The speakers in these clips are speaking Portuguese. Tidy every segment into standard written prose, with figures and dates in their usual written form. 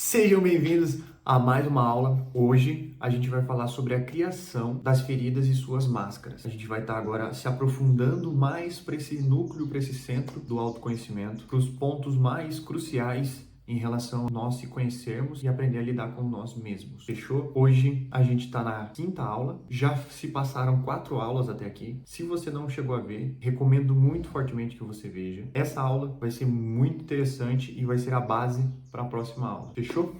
Sejam bem-vindos a mais uma aula. Hoje a gente vai falar sobre a criação das feridas e suas máscaras. A gente vai estar agora se aprofundando mais para esse núcleo, para esse centro do autoconhecimento, para os pontos mais cruciais em relação a nós se conhecermos e aprender a lidar com nós mesmos. Fechou? Hoje a gente está na quinta aula. Já se passaram 4 aulas até aqui. Se você não chegou a ver, recomendo muito fortemente que você veja. Essa aula vai ser muito interessante e vai ser a base para a próxima aula. Fechou?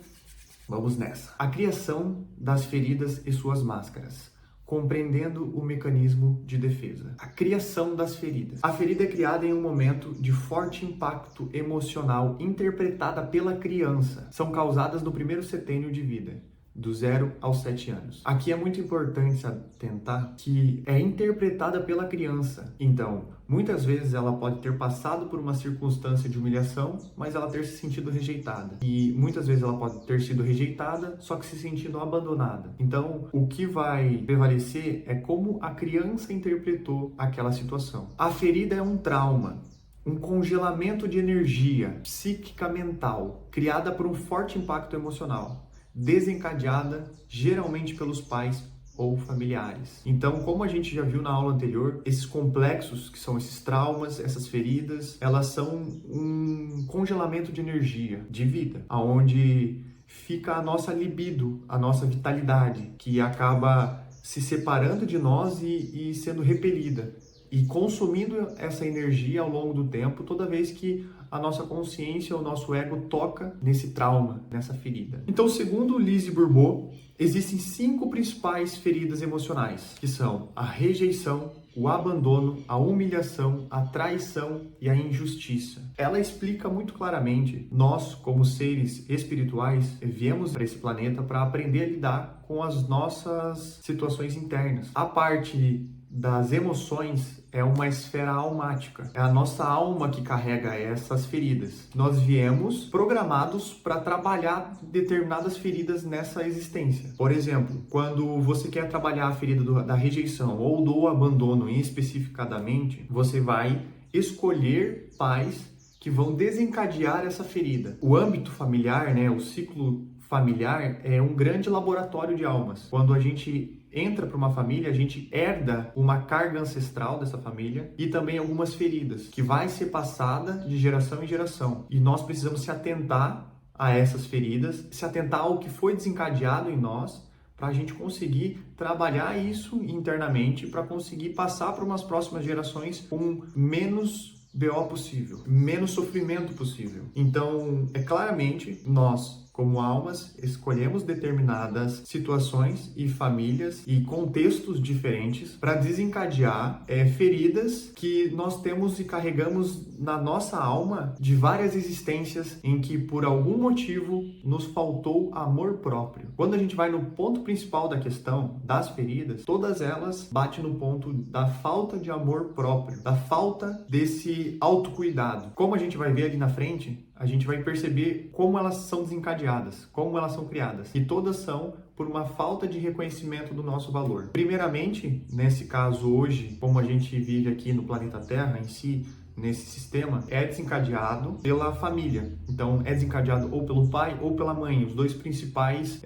Vamos nessa. A criação das feridas e suas máscaras. Compreendendo o mecanismo de defesa. A criação das feridas. A ferida é criada em um momento de forte impacto emocional interpretada pela criança. São causadas no primeiro setênio de vida, do 0 aos 7 anos. Aqui é muito importante se atentar que é interpretada pela criança. Então, muitas vezes ela pode ter passado por uma circunstância de humilhação, mas ela ter se sentido rejeitada. E muitas vezes ela pode ter sido rejeitada, só que se sentindo abandonada. Então, o que vai prevalecer é como a criança interpretou aquela situação. A ferida é um trauma, um congelamento de energia psíquica mental, criada por um forte impacto emocional, desencadeada geralmente pelos pais ou familiares. Então, como a gente já viu na aula anterior, esses complexos, que são esses traumas, essas feridas, elas são um congelamento de energia, de vida, aonde fica a nossa libido, a nossa vitalidade, que acaba se separando de nós e sendo repelida, e consumindo essa energia ao longo do tempo, toda vez que a nossa consciência, o nosso ego toca nesse trauma, nessa ferida. Então, segundo Lise Bourbeau, existem 5 principais feridas emocionais, que são a rejeição, o abandono, a humilhação, a traição e a injustiça. Ela explica muito claramente, nós, como seres espirituais, viemos para esse planeta para aprender a lidar com as nossas situações internas. A parte das emoções é uma esfera almática. É a nossa alma que carrega essas feridas. Nós viemos programados para trabalhar determinadas feridas nessa existência. Por exemplo, quando você quer trabalhar a ferida da rejeição ou do abandono especificadamente, você vai escolher pais que vão desencadear essa ferida. O âmbito familiar, o ciclo familiar é um grande laboratório de almas. Quando a gente entra para uma família, a gente herda uma carga ancestral dessa família e também algumas feridas, que vai ser passada de geração em geração. E nós precisamos se atentar a essas feridas, se atentar ao que foi desencadeado em nós, para a gente conseguir trabalhar isso internamente, para conseguir passar para umas próximas gerações com menos BO possível, menos sofrimento possível. Então, claramente, nós, como almas, escolhemos determinadas situações e famílias e contextos diferentes para desencadear feridas que nós temos e carregamos na nossa alma de várias existências em que, por algum motivo, nos faltou amor próprio. Quando a gente vai no ponto principal da questão das feridas, todas elas batem no ponto da falta de amor próprio, da falta desse autocuidado. Como a gente vai ver ali na frente, a gente vai perceber como elas são desencadeadas, como elas são criadas. E todas são por uma falta de reconhecimento do nosso valor. Primeiramente, nesse caso hoje, como a gente vive aqui no planeta Terra em si, nesse sistema, é desencadeado pela família. Então, é desencadeado ou pelo pai ou pela mãe, os dois principais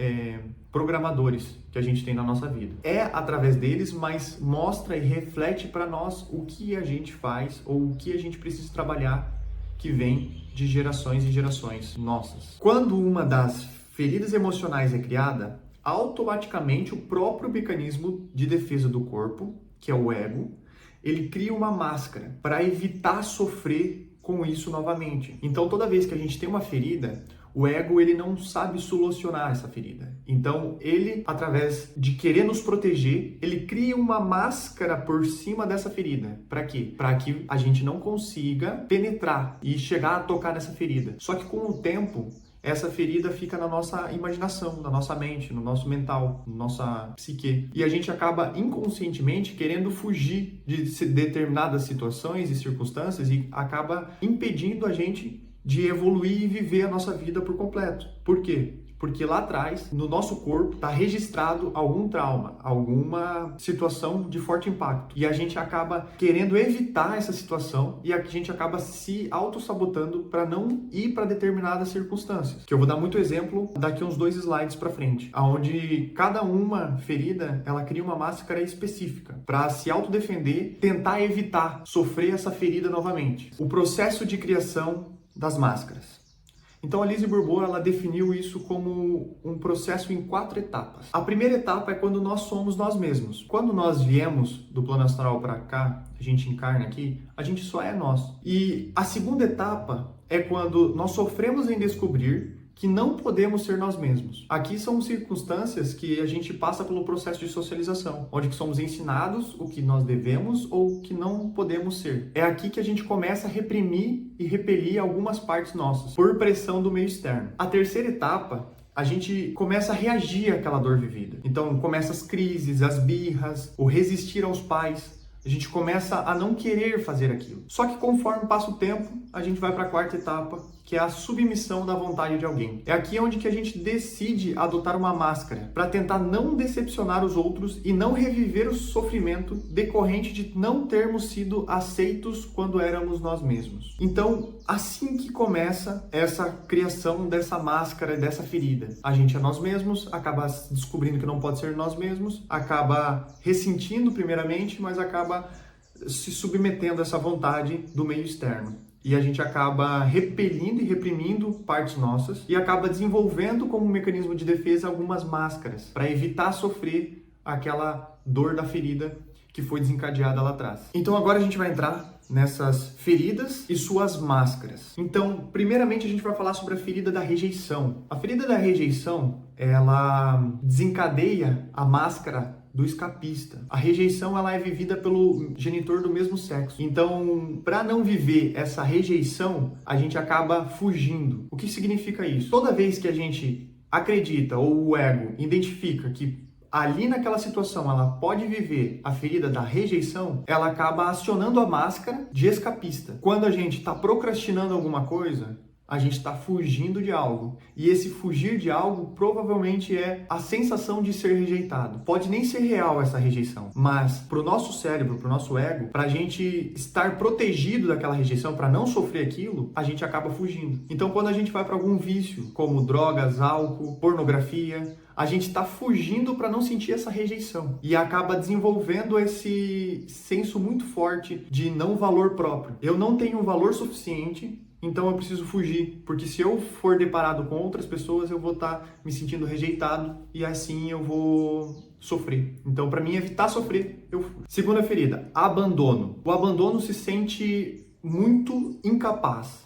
programadores que a gente tem na nossa vida. É através deles, mas mostra e reflete para nós o que a gente faz ou o que a gente precisa trabalhar, que vem de gerações e gerações nossas. Quando uma das feridas emocionais é criada, automaticamente o próprio mecanismo de defesa do corpo, que é o ego, ele cria uma máscara para evitar sofrer com isso novamente. Então, toda vez que a gente tem uma ferida, o ego ele não sabe solucionar essa ferida. Então, ele, através de querer nos proteger, ele cria uma máscara por cima dessa ferida. Para quê? Para que a gente não consiga penetrar e chegar a tocar nessa ferida. Só que com o tempo, essa ferida fica na nossa imaginação, na nossa mente, no nosso mental, na nossa psique. E a gente acaba inconscientemente querendo fugir de determinadas situações e circunstâncias e acaba impedindo a gente de evoluir e viver a nossa vida por completo. Por quê? Porque lá atrás, no nosso corpo, está registrado algum trauma, alguma situação de forte impacto. E a gente acaba querendo evitar essa situação e a gente acaba se auto-sabotando para não ir para determinadas circunstâncias. Que eu vou dar muito exemplo daqui uns 2 slides para frente, onde cada uma ferida, ela cria uma máscara específica para se autodefender, tentar evitar sofrer essa ferida novamente. O processo de criação das máscaras. Então a Lise Bourbeau, ela definiu isso como um processo em 4 etapas. A primeira etapa é quando nós somos nós mesmos. Quando nós viemos do plano astral para cá, a gente encarna aqui, a gente só é nós. E a segunda etapa é quando nós sofremos em descobrir que não podemos ser nós mesmos. Aqui são circunstâncias que a gente passa pelo processo de socialização, onde somos ensinados o que nós devemos ou o que não podemos ser. É aqui que a gente começa a reprimir e repelir algumas partes nossas, por pressão do meio externo. A terceira etapa, a gente começa a reagir àquela dor vivida. Então, começam as crises, as birras, o resistir aos pais. A gente começa a não querer fazer aquilo. Só que conforme passa o tempo, a gente vai para a quarta etapa, que é a submissão da vontade de alguém. É aqui onde que a gente decide adotar uma máscara para tentar não decepcionar os outros e não reviver o sofrimento decorrente de não termos sido aceitos quando éramos nós mesmos. Então, assim que começa essa criação dessa máscara, dessa ferida. A gente é nós mesmos, acaba descobrindo que não pode ser nós mesmos, acaba ressentindo primeiramente, mas acaba se submetendo a essa vontade do meio externo. E a gente acaba repelindo e reprimindo partes nossas e acaba desenvolvendo como mecanismo de defesa algumas máscaras para evitar sofrer aquela dor da ferida que foi desencadeada lá atrás. Então agora a gente vai entrar nessas feridas e suas máscaras. Então, primeiramente a gente vai falar sobre a ferida da rejeição. A ferida da rejeição, ela desencadeia a máscara do escapista. A rejeição, ela é vivida pelo genitor do mesmo sexo. Então, para não viver essa rejeição, a gente acaba fugindo. O que significa isso? Toda vez que a gente acredita ou o ego identifica que ali naquela situação ela pode viver a ferida da rejeição, ela acaba acionando a máscara de escapista. Quando a gente está procrastinando alguma coisa, a gente está fugindo de algo. E esse fugir de algo provavelmente é a sensação de ser rejeitado. Pode nem ser real essa rejeição, mas para o nosso cérebro, para o nosso ego, para a gente estar protegido daquela rejeição, para não sofrer aquilo, a gente acaba fugindo. Então quando a gente vai para algum vício, como drogas, álcool, pornografia, a gente está fugindo para não sentir essa rejeição e acaba desenvolvendo esse senso muito forte de não valor próprio. Eu não tenho um valor suficiente, então eu preciso fugir, porque se eu for deparado com outras pessoas, eu vou estar me sentindo rejeitado e assim eu vou sofrer. Então, para mim evitar sofrer, eu fujo. Segunda ferida, abandono. O abandono se sente muito incapaz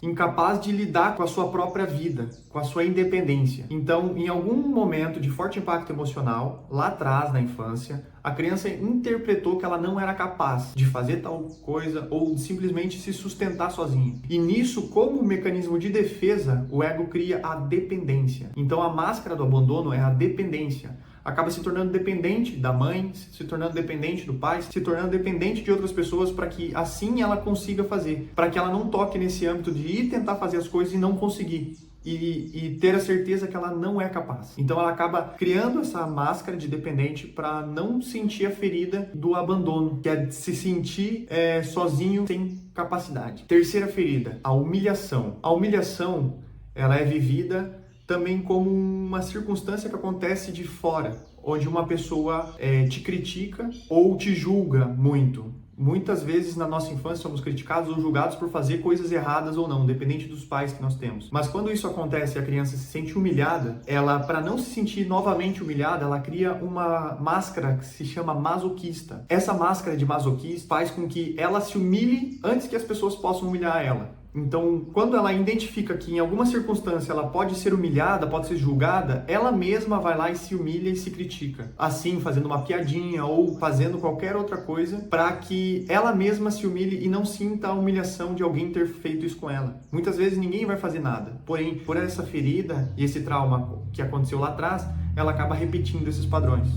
de lidar com a sua própria vida, com a sua independência. Então, em algum momento de forte impacto emocional, lá atrás na infância, a criança interpretou que ela não era capaz de fazer tal coisa ou simplesmente se sustentar sozinha. E nisso, como mecanismo de defesa, o ego cria a dependência. Então, a máscara do abandono é a dependência. Acaba se tornando dependente da mãe, se tornando dependente do pai, se tornando dependente de outras pessoas para que assim ela consiga fazer, para que ela não toque nesse âmbito de ir tentar fazer as coisas e não conseguir. E ter a certeza que ela não é capaz. Então ela acaba criando essa máscara de dependente para não sentir a ferida do abandono, que é se sentir sozinho, sem capacidade. Terceira ferida, a humilhação. A humilhação, ela é vivida também como uma circunstância que acontece de fora, onde uma pessoa te critica ou te julga muito. Muitas vezes na nossa infância somos criticados ou julgados por fazer coisas erradas ou não, dependente dos pais que nós temos. Mas quando isso acontece e a criança se sente humilhada, ela, para não se sentir novamente humilhada, ela cria uma máscara que se chama masoquista. Essa máscara de masoquista faz com que ela se humilhe antes que as pessoas possam humilhar ela. Então, quando ela identifica que em alguma circunstância ela pode ser humilhada, pode ser julgada, ela mesma vai lá e se humilha e se critica. Assim, fazendo uma piadinha ou fazendo qualquer outra coisa para que ela mesma se humilhe e não sinta a humilhação de alguém ter feito isso com ela. Muitas vezes ninguém vai fazer nada, porém, por essa ferida e esse trauma que aconteceu lá atrás, ela acaba repetindo esses padrões.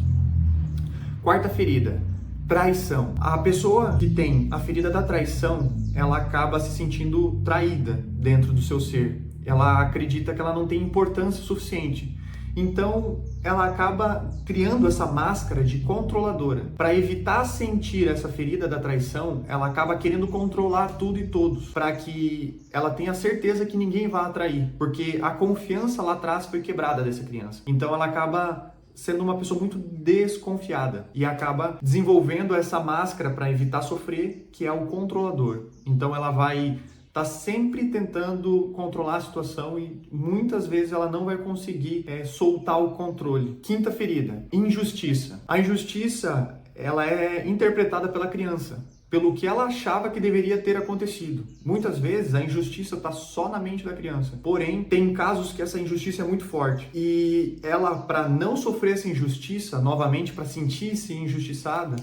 Quarta ferida. Traição. A pessoa que tem a ferida da traição, ela acaba se sentindo traída dentro do seu ser. Ela acredita que ela não tem importância suficiente. Então, ela acaba criando essa máscara de controladora. Para evitar sentir essa ferida da traição, ela acaba querendo controlar tudo e todos, para que ela tenha certeza que ninguém vai atrair, porque a confiança lá atrás foi quebrada dessa criança. Então, ela acaba sendo uma pessoa muito desconfiada e acaba desenvolvendo essa máscara para evitar sofrer, que é o controlador. Então, ela vai tá sempre tentando controlar a situação e muitas vezes ela não vai conseguir soltar o controle. Quinta ferida, injustiça. A injustiça, ela é interpretada pela criança, pelo que ela achava que deveria ter acontecido. Muitas vezes a injustiça está só na mente da criança. Porém, tem casos que essa injustiça é muito forte. E ela, para não sofrer essa injustiça, novamente, para sentir-se injustiçada,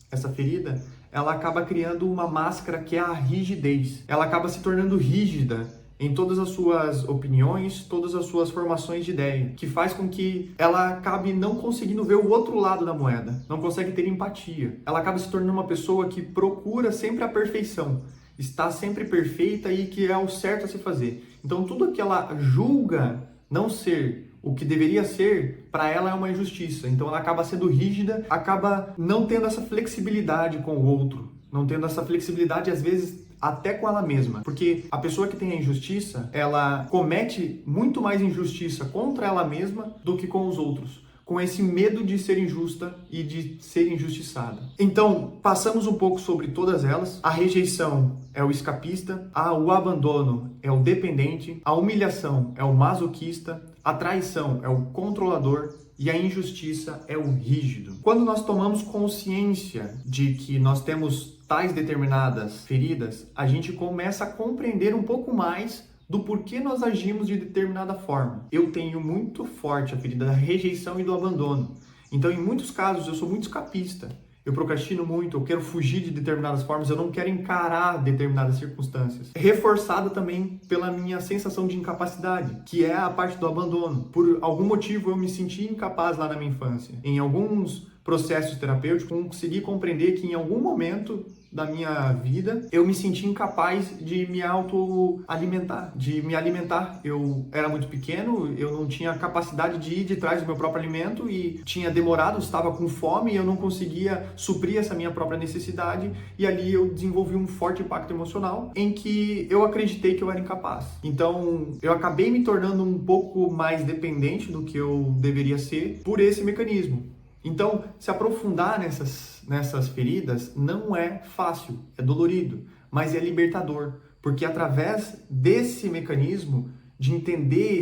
essa ferida, ela acaba criando uma máscara que é a rigidez. Ela acaba se tornando rígida em todas as suas opiniões, todas as suas formações de ideia, que faz com que ela acabe não conseguindo ver o outro lado da moeda, não consegue ter empatia. Ela acaba se tornando uma pessoa que procura sempre a perfeição, está sempre perfeita e que é o certo a se fazer. Então tudo que ela julga não ser o que deveria ser, para ela é uma injustiça. Então ela acaba sendo rígida, acaba não tendo essa flexibilidade com o outro, não tendo essa flexibilidade às vezes até com ela mesma. Porque a pessoa que tem a injustiça, ela comete muito mais injustiça contra ela mesma do que com os outros, com esse medo de ser injusta e de ser injustiçada. Então, passamos um pouco sobre todas elas. A rejeição é o escapista, o abandono é o dependente, a humilhação é o masoquista, a traição é o controlador e a injustiça é o rígido. Quando nós tomamos consciência de que nós temos tais determinadas feridas, a gente começa a compreender um pouco mais do porquê nós agimos de determinada forma. Eu tenho muito forte a ferida da rejeição e do abandono. Então, em muitos casos, eu sou muito escapista. Eu procrastino muito, eu quero fugir de determinadas formas, eu não quero encarar determinadas circunstâncias. É reforçada também pela minha sensação de incapacidade, que é a parte do abandono. Por algum motivo, eu me senti incapaz lá na minha infância. Em alguns processos terapêuticos, eu consegui compreender que em algum momento da minha vida, eu me senti incapaz de me autoalimentar, de me alimentar. Eu era muito pequeno, eu não tinha capacidade de ir de trás do meu próprio alimento e tinha demorado, estava com fome e eu não conseguia suprir essa minha própria necessidade, e ali eu desenvolvi um forte impacto emocional em que eu acreditei que eu era incapaz. Então, eu acabei me tornando um pouco mais dependente do que eu deveria ser por esse mecanismo. Então, se aprofundar nessas feridas não é fácil, é dolorido, mas é libertador, porque através desse mecanismo de entender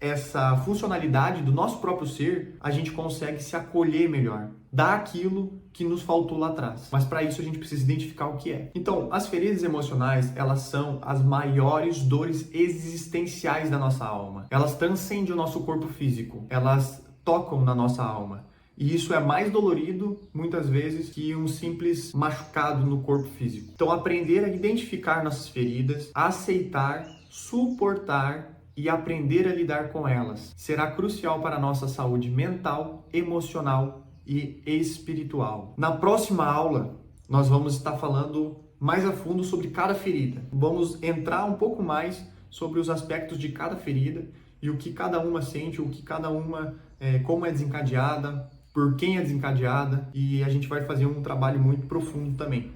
essa funcionalidade do nosso próprio ser, a gente consegue se acolher melhor, dar aquilo que nos faltou lá atrás. Mas para isso a gente precisa identificar o que é. Então, as feridas emocionais, elas são as maiores dores existenciais da nossa alma. Elas transcendem o nosso corpo físico, elas tocam na nossa alma. E isso é mais dolorido, muitas vezes, que um simples machucado no corpo físico. Então, aprender a identificar nossas feridas, aceitar, suportar e aprender a lidar com elas será crucial para a nossa saúde mental, emocional e espiritual. Na próxima aula, nós vamos estar falando mais a fundo sobre cada ferida. Vamos entrar um pouco mais sobre os aspectos de cada ferida e o que cada uma sente, o que cada uma, como é desencadeada, por quem é desencadeada, e a gente vai fazer um trabalho muito profundo também.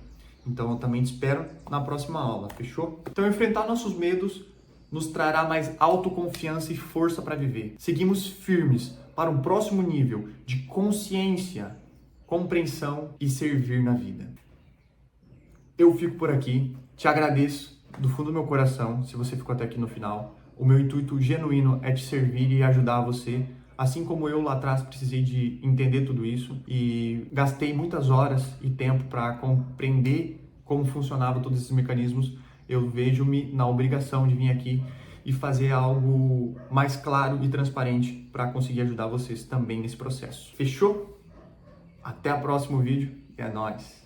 Então eu também te espero na próxima aula, fechou? Então enfrentar nossos medos nos trará mais autoconfiança e força para viver. Seguimos firmes para um próximo nível de consciência, compreensão e servir na vida. Eu fico por aqui, te agradeço do fundo do meu coração se você ficou até aqui no final. O meu intuito genuíno é te servir e ajudar você. Assim como eu lá atrás precisei de entender tudo isso e gastei muitas horas e tempo para compreender como funcionavam todos esses mecanismos, eu vejo-me na obrigação de vir aqui e fazer algo mais claro e transparente para conseguir ajudar vocês também nesse processo. Fechou? Até o próximo vídeo e é nóis!